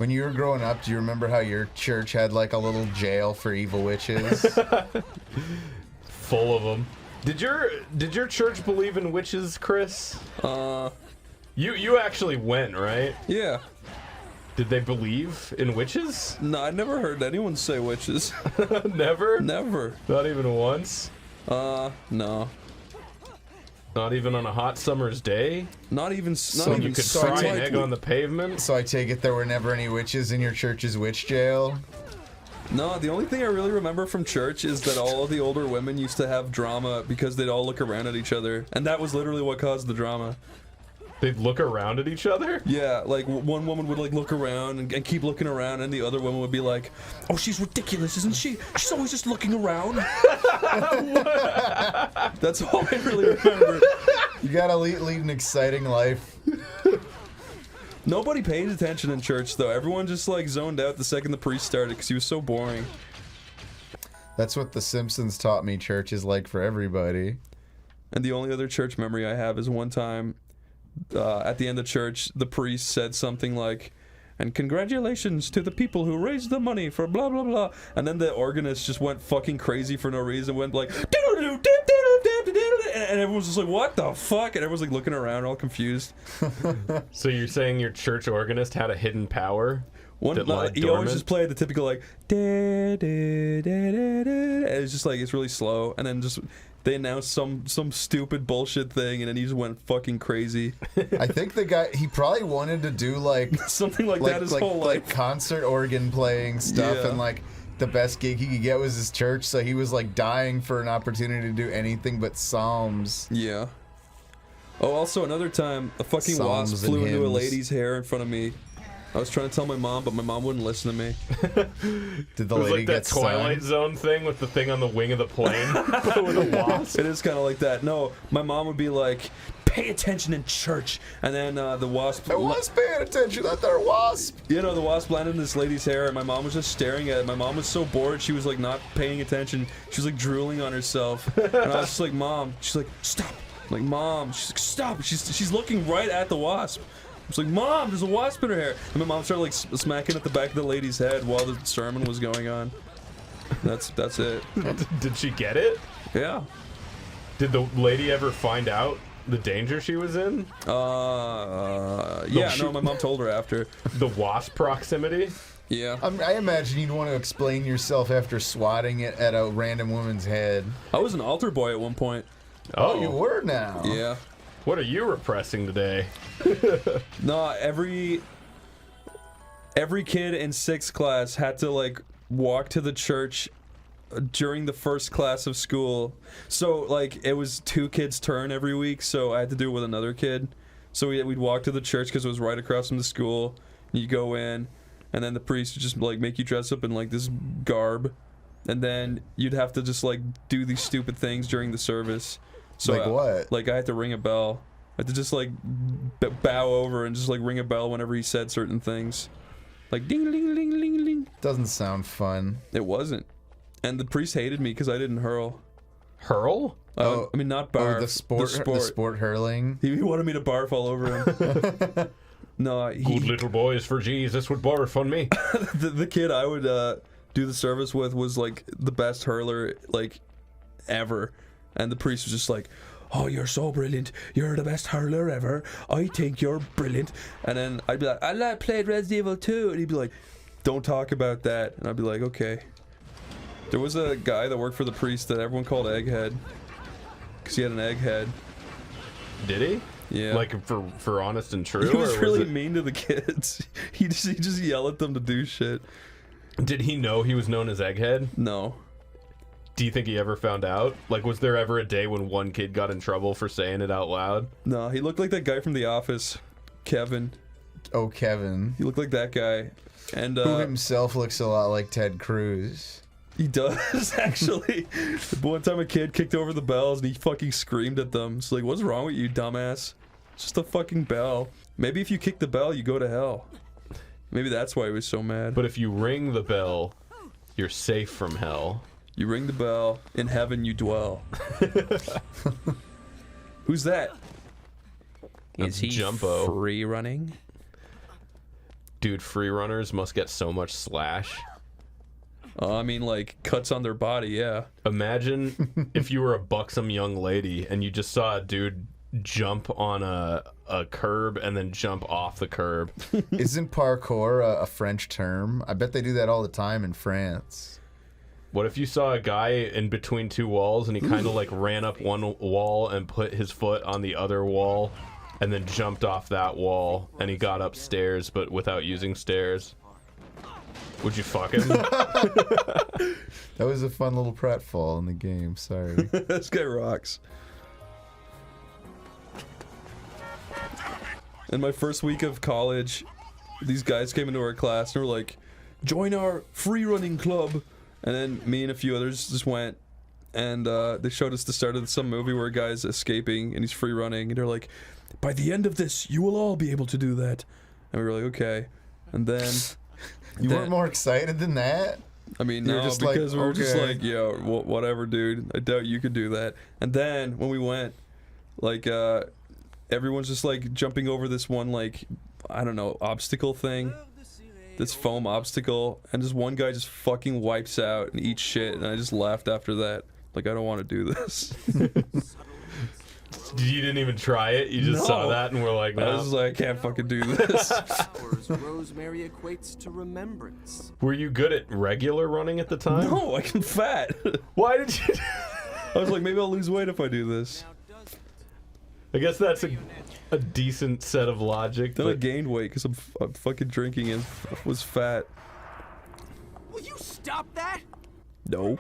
When you were growing up, do you remember how your church had like a little jail for evil witches? Full of them. Did your church believe in witches, Chris? You actually went, right? Yeah. Did they believe in witches? No, I never heard anyone say witches. Never? Never. Not even once? No. Not even on a hot summer's day? Not even You could fry an egg on the pavement? So I take it there were never any witches in your church's witch jail? No, the only thing I really remember from church is that all of the older women used to have drama because they'd all look around at each other. And that was literally what caused the drama. They'd look around at each other? Yeah, like one woman would like look around and keep looking around, and the other woman would be like, "Oh, she's ridiculous, isn't she? She's always just looking around." That's all I really remember. You gotta lead an exciting life. Nobody paid attention in church though. Everyone just like zoned out the second the priest started because he was so boring. That's what the Simpsons taught me church is like for everybody. And the only other church memory I have is one time at the end of church, the priest said something like, "And congratulations to the people who raised the money for blah blah blah," and then the organist just went fucking crazy for no reason, went like, and everyone was just like, "What the fuck?" And everyone's like looking around, all confused. So you're saying your church organist had a hidden power? He always just played the typical like, and it's just like, it's really slow, and then just they announced some stupid bullshit thing, and then he just went fucking crazy. I think the guy, he probably wanted to do like something like that his whole life, like concert organ playing stuff, Yeah. and like the best gig he could get was his church, so he was like dying for an opportunity to do anything but psalms. Yeah. Oh, also another time, a fucking Psalms wasp and flew into a hymns. lady's hair in front of me. I was trying to tell my mom, but my mom wouldn't listen to me. Did the It was lady like that get Twilight stung? Zone thing with the thing on the wing of the plane, but with a wasp. It is kind of like that. No, my mom would be like, "Pay attention in church," and then the wasp. I was paying attention. That there wasp. You know, the wasp landed in this lady's hair, and my mom was just staring at it. My mom was so bored, she was like not paying attention. She was like drooling on herself, and I was just like, "Mom," she's like, "Stop!" I'm like, "Mom," she's like, "Stop!" She's looking right at the wasp. I was like, "Mom, there's a wasp in her hair," and my mom started like smacking at the back of the lady's head while the sermon was going on. That's it. Did she get it? Yeah. Did the lady ever find out the danger she was in? Yeah. No, my mom told her after. The wasp proximity? Yeah. I imagine you'd want to explain yourself after swatting it at a random woman's head. I was an altar boy at one point. Oh, you were now. Yeah. What are you repressing today? No, every kid in 6th class had to like walk to the church during the first class of school. So like it was 2 kids' turn every week, so I had to do it with another kid. So we'd walk to the church because it was right across from the school. You go in, and then the priest would just like make you dress up in like this garb, and then you'd have to just like do these stupid things during the service. So Like what? Like I had to ring a bell. I had to just like bow over and just like ring a bell whenever he said certain things. Like ding ling ling ling ling. Doesn't sound fun. It wasn't. And the priest hated me because I didn't hurl. Hurl? I mean, not barf. Oh, the sport hurling. He wanted me to barf all over him. No, Good little boys for Jesus would barf on me. the kid I would do the service with was like the best hurler like ever. And the priest was just like, "Oh, you're so brilliant. You're the best hurler ever. I think you're brilliant." And then I'd be like, "I played Resident Evil 2." And he'd be like, "Don't talk about that." And I'd be like, "Okay." There was a guy that worked for the priest that everyone called Egghead. Because he had an egg head. Did he? Yeah. Like for honest and true? He was or really it... mean to the kids. He just yelled at them to do shit. Did he know he was known as Egghead? No. Do you think he ever found out? Like, was there ever a day when one kid got in trouble for saying it out loud? No, he looked like that guy from The Office, Kevin. Oh, Kevin. He looked like that guy. And who himself looks a lot like Ted Cruz. He does, actually. One time a kid kicked over the bells and he fucking screamed at them. It's like, "What's wrong with you, dumbass? It's just a fucking bell. Maybe if you kick the bell, you go to hell." Maybe that's why he was so mad. But if you ring the bell, you're safe from hell. You ring the bell, in heaven you dwell. Who's that? That's Is he Jumbo. free running? dude, free runners must get so much slash. I mean, like, cuts on their body, yeah. Imagine if you were a buxom young lady and you just saw a dude jump on a curb and then jump off the curb. Isn't parkour a French term? I bet they do that all the time in France. What if you saw a guy in between two walls and he kind of like ran up one wall and put his foot on the other wall and then jumped off that wall and he got upstairs but without using stairs? Would you fuck him? That was a fun little pratfall in the game, sorry. This guy rocks. In my first week of college, these guys came into our class and were like, join our free running club. And then me and a few others just went, and they showed us the start of some movie where a guy's escaping and he's free running, and they're like, by the end of this, you will all be able to do that. And we were like, okay. And then... You weren't more excited than that? I mean, You were no, just because like, we were just okay. like, yo, whatever, dude. I doubt you could do that. And then when we went, like, everyone's just like jumping over this one, like, I don't know, obstacle thing. This foam obstacle. And just one guy just fucking wipes out and eats shit. And I just laughed after that. Like, I don't want to do this. You didn't even try it? You just saw that and were like, no. I was like, I can't fucking do this. Rosemary equates to remembrance. Were you good at regular running at the time? No, I'm fat. Why did you... I was like, maybe I'll lose weight if I do this. I guess that's a decent set of logic. Then I But gained weight because I'm fucking drinking and was fat. Will you stop that? No.